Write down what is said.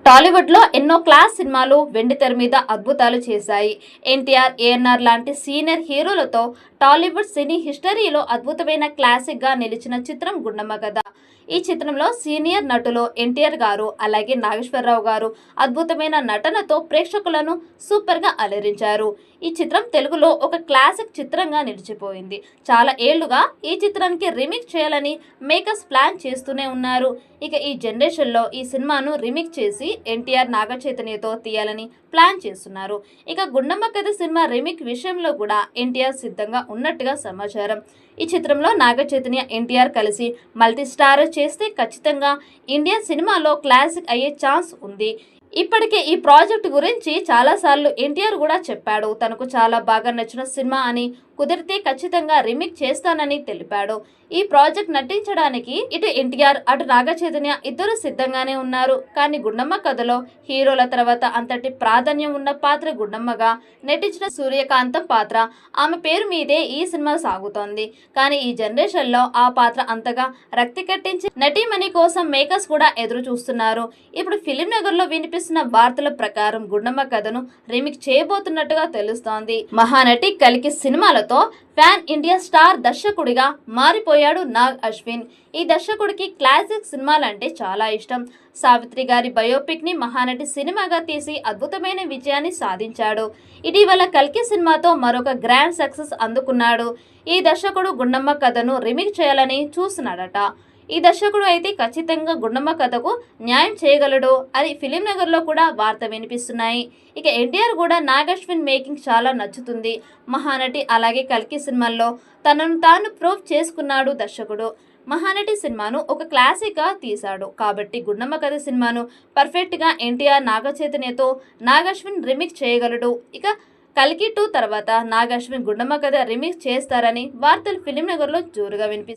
టాలీవుడ్ లో ఎన్నో క్లాస్ సినిమాలు వెండితెర మీద అద్భుతాలు చేశాయి. ఎన్టీఆర్, ఏఎన్ఆర్ లాంటి సీనియర్ హీరోలతో టాలీవుడ్ సినీ హిస్టరీలో అద్భుతమైన క్లాసిక్ గా నిలిచిన చిత్రం గుండమ్మ కథ. ఈ చిత్రంలో సీనియర్ నటులు ఎన్టీఆర్ గారు అలాగే నాగేశ్వరరావు గారు అద్భుతమైన నటనతో ప్రేక్షకులను సూపర్ గా అలరించారు. ఈ చిత్రం తెలుగులో ఒక క్లాసిక్ చిత్రంగా నిలిచిపోయింది. చాలా ఏళ్లుగా ఈ చిత్రానికి రీమేక్ చేయాలని మేకర్స్ ప్లాన్ చేస్తూనే ఉన్నారు. ఇక ఈ జనరేషన్ లో ఈ సినిమాను రీమేక్ చేసి ఎన్టీఆర్, నాగ చైతన్యతో తీయాలని ప్లాన్ చేస్తున్నారు. ఇక గుండమ్మ కథ సినిమా రీమేక్ విషయంలో కూడా ఎన్టీఆర్ సిద్ధంగా ఉన్నట్టుగా సమాచారం. ఈ చిత్రంలో నాగ చైతన్య, ఎన్టీఆర్ కలిసి మల్టీ స్టార్ చేస్తే ఖచ్చితంగా ఇండియన్ సినిమాలో క్లాసిక్ అయ్యే ఛాన్స్ ఉంది. ఇప్పటికే ఈ ప్రాజెక్టు గురించి చాలాసార్లు ఎన్టీఆర్ కూడా చెప్పాడు. తనకు చాలా బాగా నచ్చిన సినిమా అని, కుదిరితే ఖచ్చితంగా రీమేక్ చేస్తానని తెలిపాడు. ఈ ప్రాజెక్ట్ నటించడానికి ఇటు ఎన్టీఆర్, అటు నాగ చైతన్య ఇద్దరు సిద్ధంగానే ఉన్నారు. కానీ గుండమ్మ కథలో హీరోల తర్వాత అంతటి ప్రాధాన్యం ఉన్న పాత్ర గుండమ్మగా నటించిన సూర్యకాంతం పాత్ర. ఆమె పేరు మీదే ఈ సినిమా సాగుతోంది. కానీ ఈ జనరేషన్ లో ఆ పాత్ర అంతగా రక్తి కట్టించి నటీమణి కోసం మేకర్స్ కూడా ఎదురు చూస్తున్నారు. ఇప్పుడు ఫిలిం నగర్ లో వినిపిస్తున్న వార్తల ప్రకారం గుండమ్మ కథను రీమేక్ చేయబోతున్నట్టుగా తెలుస్తోంది. మహానటి కల్కి సినిమాలతో ఫ్యాన్ ఇండియా స్టార్ దర్శకుడిగా మారిపోయాడు నాగ్ అశ్విన్. ఈ దర్శకుడికి క్లాసిక్ సినిమాలంటే చాలా ఇష్టం. సావిత్రి గారి బయోపిక్ ని మహానటి సినిమాగా తీసి అద్భుతమైన విజయాన్ని సాధించాడు. ఇటీవల కల్కి సినిమాతో మరొక గ్రాండ్ సక్సెస్ అందుకున్నాడు. ఈ దర్శకుడు గుండమ్మ కథను రీమేక్ చేయాలని చూస్తున్నాడట. ఈ దర్శకుడు అయితే ఖచ్చితంగా గుండమ్మ కథకు న్యాయం చేయగలడు అని ఫిలిం నగర్ లో కూడా వార్త వినిపిస్తున్నాయి. ఇక ఎన్టీఆర్ కూడా నాగ్ అశ్విన్ మేకింగ్ చాలా నచ్చుతుంది. మహానటి అలాగే కల్కి సినిమాల్లో తనను తాను ప్రూవ్ చేసుకున్నాడు దర్శకుడు. మహానటి సినిమాను ఒక క్లాసిక్ గా తీశాడు కాబట్టి గుండమ్మ కథ సినిమాను పర్ఫెక్ట్ గా ఎన్టీఆర్, నాగ చైతన్యతో నాగ్ అశ్విన్ రీమేక్ చేయగలడు. ఇక కల్కి 2 తర్వాత నాగ్ అశ్విన్ గుండమ్మ కథ రీమేక్ చేస్తారని వార్తలు ఫిలిం నగర్ లో జోరుగా వినిపిస్తున్నాయి.